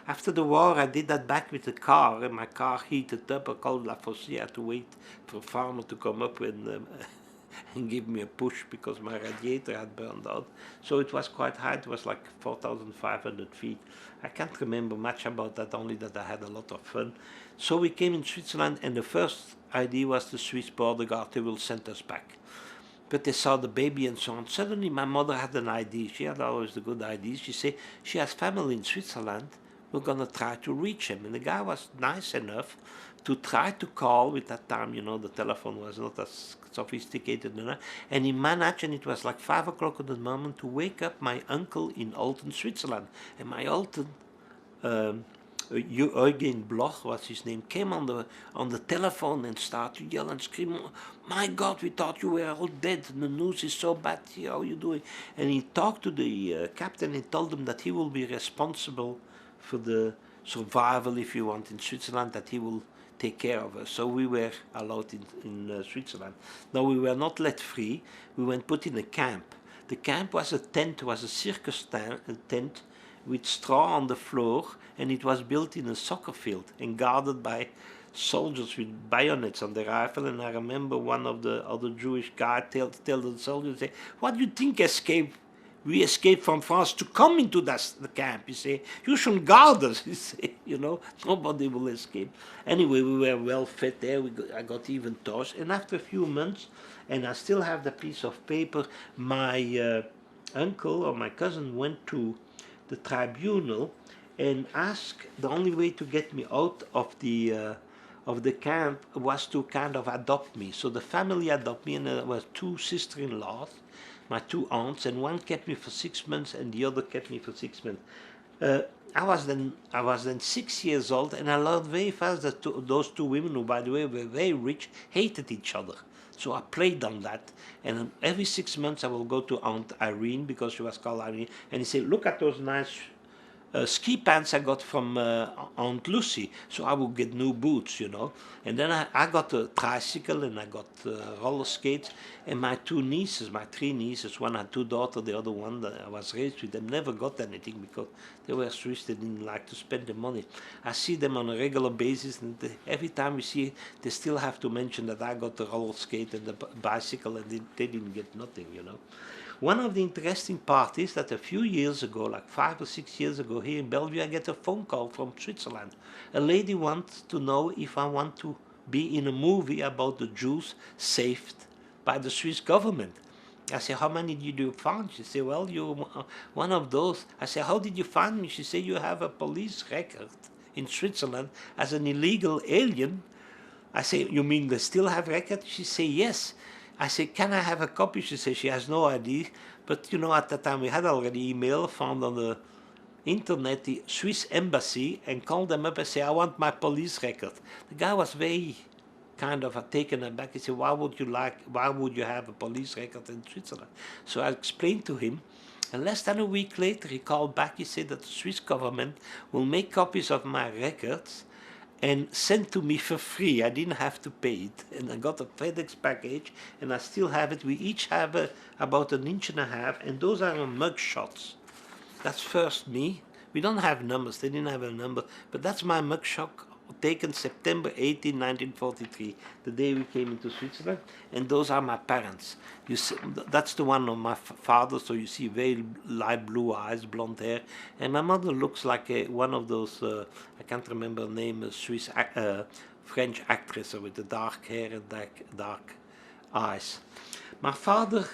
After the war, I did that back with the car, and my car heated up at Col de la Fossée. I had to wait for a farmer to come up and give me a push because my radiator had burned out. So it was quite high. It was like 4,500 feet. I can't remember much about that, only that I had a lot of fun. So we came in Switzerland, and the first idea was the Swiss border guard. They will send us back. But they saw the baby and so on. Suddenly my mother had an idea. She had always the good ideas. She said, she has family in Switzerland. We're going to try to reach him. And the guy was nice enough to try to call. With that time, you know, the telephone was not as sophisticated enough. And he managed, and it was like 5 o'clock at the moment, to wake up my uncle in Olten, Switzerland. And my Olten, Eugen Bloch was his name, came on the telephone and started to yell and scream, my God, we thought you were all dead, the news is so bad, how are you doing? And he talked to the captain and told him that he will be responsible for the survival, if you want, in Switzerland, that he will take care of us. So we were allowed in Switzerland. Now we were not let free, we went put in a camp. The camp was a tent, was a circus tent, with straw on the floor, and it was built in a soccer field and guarded by soldiers with bayonets on their rifle. And I remember one of the other Jewish guys tell the soldiers, say, what do you think we escaped from France to come into the camp? You say, you shouldn't guard us. You say, you know, nobody will escape. Anyway, we were well fed there. I got even tossed. And after a few months, and I still have the piece of paper, my uncle or my cousin went to the tribunal and asked, the only way to get me out of the camp was to kind of adopt me. So the family adopted me, and there were 2 sister-in-laws, my 2 aunts, and one kept me for 6 months and the other kept me for 6 months. I was then 6 years old, and I learned very fast that those two women, who by the way were very rich, hated each other. So I played on that, and every 6 months I will go to Aunt Irene, because she was called Irene, and he said, "Look at those nice ski pants I got from Aunt Lucy." So I would get new boots, you know. And then I got a tricycle, and I got roller skates. And my two nieces, my three nieces, one had two daughters, the other one that I was raised with them, never got anything because they were Swiss, they didn't like to spend the money. I see them on a regular basis, and every time we see, they still have to mention that I got the roller skate and the bicycle, and they didn't get nothing, you know. One of the interesting part is that a few years ago, like 5 or 6 years ago, here in Belgium, I get a phone call from Switzerland. A lady wants to know if I want to be in a movie about the Jews saved by the Swiss government. I said, "How many did you find?" She said, "Well, you're one of those." I said, "How did you find me?" She said, "You have a police record in Switzerland as an illegal alien." I say, "You mean they still have records?" She said, "Yes." I said, "Can I have a copy?" She said she has no idea. But you know, at that time we had already email, found on the internet the Swiss embassy, and called them up and say, "I want my police record." The guy was very kind of taken aback. He said, why would you have a police record in Switzerland? So I explained to him, and less than a week later he called back. He said that the Swiss government will make copies of my records and sent to me for free. I didn't have to pay it, and I got a FedEx package, and I still have it. We each have about an inch and a half, and those are mug shots. That's first me. We don't have numbers. They didn't have a number, but that's my mug shot taken September 18, 1943, the day we came into Switzerland, and those are my parents. You see, that's the one of my father, so you see very light blue eyes, blonde hair, and my mother looks like one of those, I can't remember the name, Swiss, French actress with the dark hair and dark eyes. My father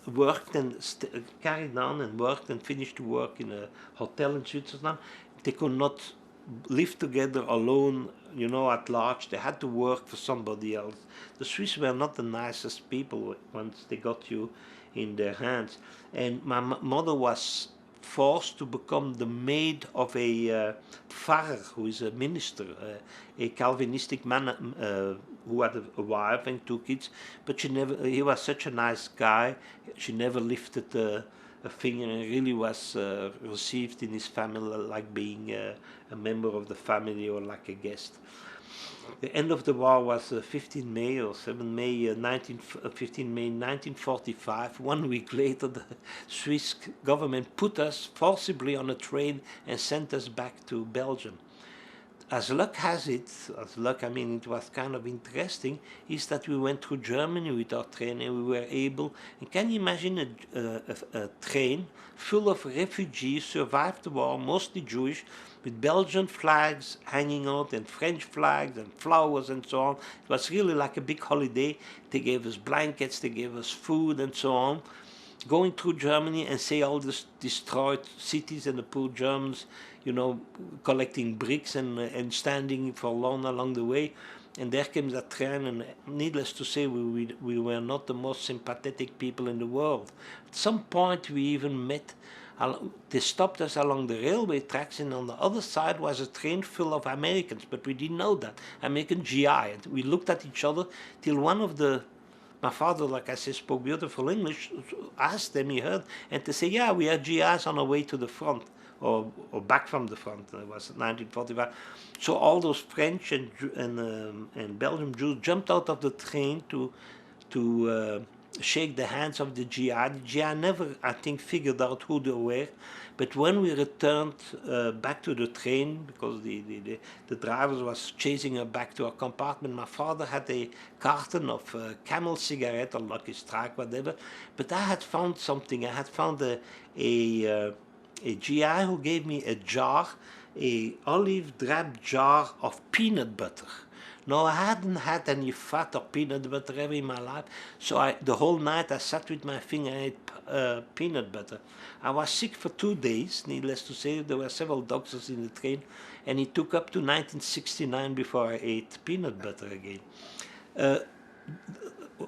worked and carried on and worked and finished to work in a hotel in Switzerland. They could not live together alone, you know, at large. They had to work for somebody else. The Swiss were not the nicest people once they got you in their hands. And my mother was forced to become the maid of a Pfarrer, who is a minister, a Calvinistic man who had a wife and two kids, but he was such a nice guy, she never lifted a finger, and really was received in his family like being a member of the family or like a guest. The end of the war was 15 May or 7 May 15 May 1945. 1 week later, the Swiss government put us forcibly on a train and sent us back to Belgium. As luck has it, I mean, it was kind of interesting, is that we went through Germany with our train, and we were able, and can you imagine a train full of refugees, survived the war, mostly Jewish, with Belgian flags hanging out and French flags and flowers and so on. It was really like a big holiday. They gave us blankets, they gave us food and so on. Going through Germany and see all these destroyed cities and the poor Germans, you know, collecting bricks and standing for long along the way. And there came that train, and needless to say, we were not the most sympathetic people in the world. At some point we even met, they stopped us along the railway tracks, and on the other side was a train full of Americans, but we didn't know that. American GI. And we looked at each other till one of my father, like I said, spoke beautiful English, asked them, he heard, and they say, "Yeah, we are GIs on our way to the front." Or back from the front. It was 1945. So all those French and Belgian Jews jumped out of the train to shake the hands of the GI. The GI never, I think, figured out who they were. But when we returned back to the train, because the driver was chasing us back to our compartment, my father had a carton of Camel cigarette or Lucky Strike, whatever. But I had found something. I had found a GI who gave me a jar, a olive drab jar of peanut butter. Now, I hadn't had any fat or peanut butter ever in my life, so the whole night I sat with my finger and ate peanut butter. I was sick for 2 days, needless to say. There were several doctors in the train, and it took up to 1969 before I ate peanut butter again.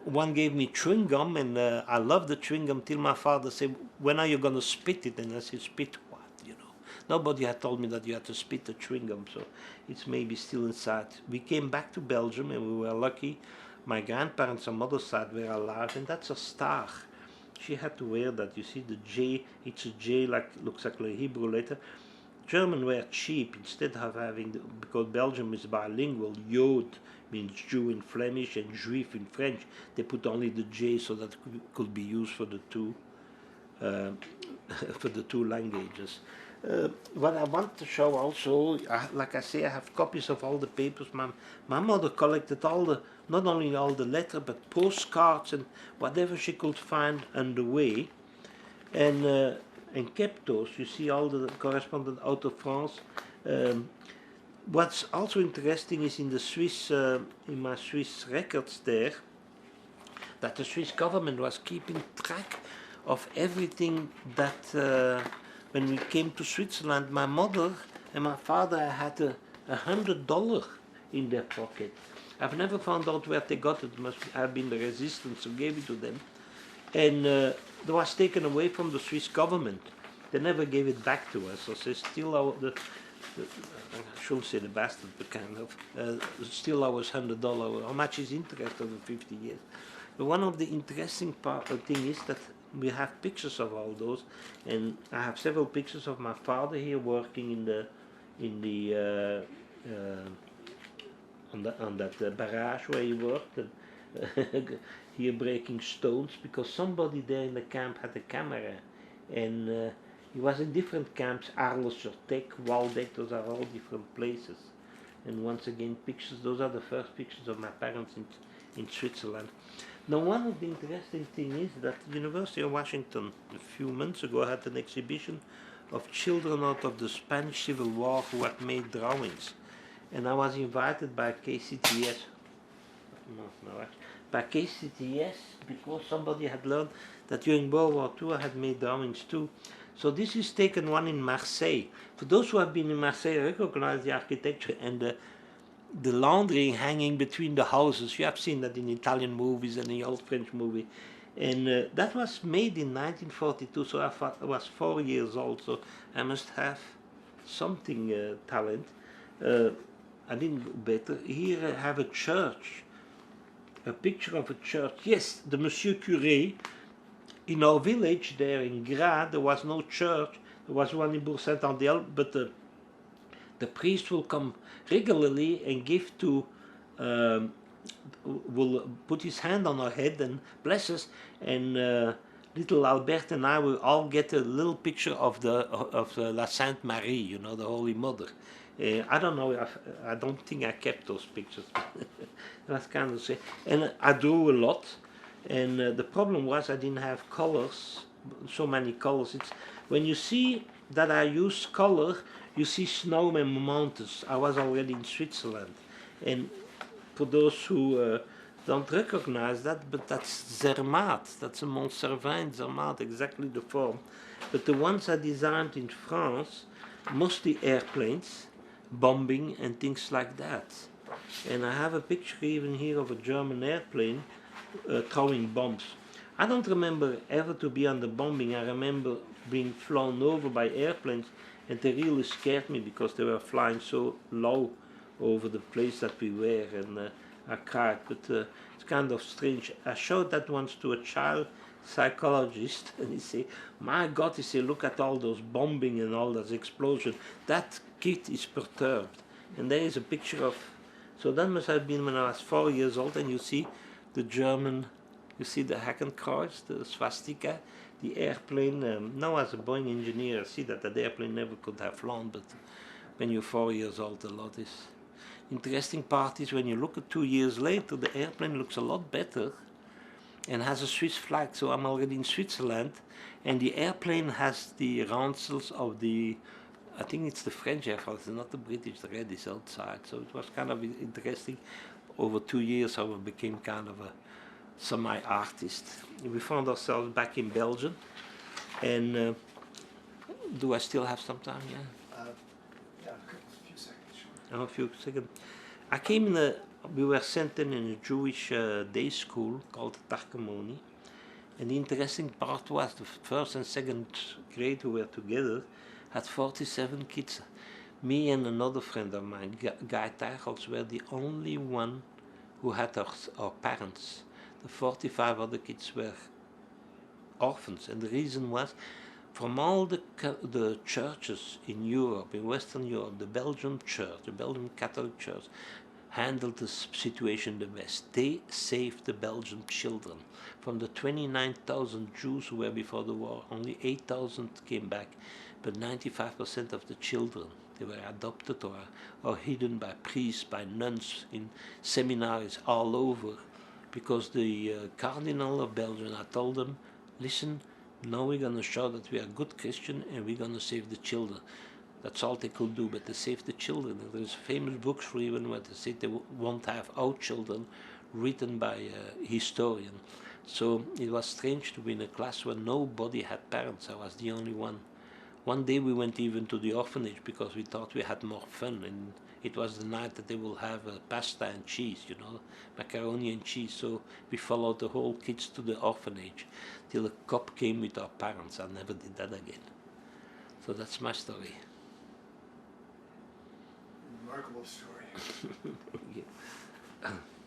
One gave me chewing gum, and I loved the chewing gum till my father said, "When are you going to spit it?" And I said, "Spit what?" You know. Nobody had told me that you had to spit the chewing gum, so it's maybe still inside. We came back to Belgium and we were lucky. My grandparents on mother's side were alive, and that's a star. She had to wear that. You see the J, it's a J, like looks like a Hebrew letter. German were cheap instead of having, because Belgium is bilingual, Jood means Jew in Flemish and Juif in French. They put only the J so that could be used for the two for the two languages. What I want to show also, like I say, I have copies of all the papers. My mother collected all the, not only all the letters, but postcards and whatever she could find on the way, and kept those. You see all the correspondence out of France. What's also interesting is in the Swiss, in my Swiss records there, that the Swiss government was keeping track of everything that when we came to Switzerland, my mother and my father had $100 in their pocket. I've never found out where they got it. It must have been the resistance who gave it to them. And it was taken away from the Swiss government. They never gave it back to us. So they still I shouldn't say the bastard, but kind of, still ours $100. How much is interest over 50 years? But one of the interesting thing is that we have pictures of all those, and I have several pictures of my father here working on that barrage where he worked, and here breaking stones because somebody there in the camp had a camera, and he was in different camps, Arles-sur-Tech, Waldeck, those are all different places. And once again, pictures, those are the first pictures of my parents in Switzerland. Now, one of the interesting things is that the University of Washington, a few months ago, had an exhibition of children out of the Spanish Civil War who had made drawings. And I was invited by KCTS, by KCTS, because somebody had learned that during World War II I had made drawings too. So this is taken one in Marseille. For those who have been in Marseille, recognize the architecture and the laundry hanging between the houses. You have seen that in Italian movies and in the old French movie. And that was made in 1942, so I was 4 years old, so I must have something talent. I didn't do better. Here I have a church, a picture of a church. Yes, the Monsieur Curé. In our village there in Gras, there was no church. There was one in Bourg-Saint-Andéol, but the priest will come regularly and give to, will put his hand on our head and bless us, and little Albert and I will all get a little picture of La Sainte Marie, you know, the Holy Mother. I don't know, I don't think I kept those pictures. That's kind of say. And I drew a lot, and the problem was I didn't have colors, so many colors. It's when you see that I use color, you see snow and mountains. I was already in Switzerland, and for those who don't recognize that, but that's Zermatt. That's a Mont Cervin, Zermatt, exactly the form. But the ones I designed in France, mostly airplanes, bombing and things like that. And I have a picture even here of a German airplane throwing bombs. I don't remember ever to be on the bombing. I remember being flown over by airplanes, and they really scared me because they were flying so low over the place that we were, and I cried. But it's kind of strange. I showed that once to a child psychologist, and he said, "My God," he said, "look at all those bombing and all those explosions. That kid is perturbed." And there is a picture of, so that must have been when I was 4 years old, and you see the German, you see the Hakenkreuz, the swastika, the airplane. Now as a Boeing engineer, I see that that airplane never could have flown, but when you're 4 years old, a lot is. Interesting part is when you look at 2 years later, the airplane looks a lot better and has a Swiss flag, so I'm already in Switzerland, and the airplane has the rancels of the, I think it's the French Air Force, not the British, the red is outside, so it was kind of interesting. Over 2 years I became kind of a semi-artist. We found ourselves back in Belgium, and do I still have some time? Yeah. Yeah, a few seconds, sure. A few seconds. I came in a, we were sent in a Jewish day school called Tarkamoni, and the interesting part was the first and second grade who were together. had 47 kids. Me and another friend of mine, Guy Teichels, were the only one who had our parents. The 45 other kids were orphans, and the reason was, from all the churches in Europe, in Western Europe, the Belgian church, the Belgian Catholic Church, handled the situation the best. They saved the Belgian children. From the 29,000 Jews who were before the war, only 8,000 came back, but 95% of the children, they were adopted or hidden by priests, by nuns in seminaries all over, because the Cardinal of Belgium had told them, listen, now we're going to show that we are good Christian and we're going to save the children. That's all they could do, but they saved the children. There's famous books for even where they say they won't have our children, written by a historian. So it was strange to be in a class where nobody had parents. I was the only one. One day we went even to the orphanage because we thought we had more fun, and it was the night that they will have pasta and cheese, you know, macaroni and cheese. So we followed the whole kids to the orphanage till a cop came with our parents. I never did that again. So that's my story. Remarkable story. Yeah.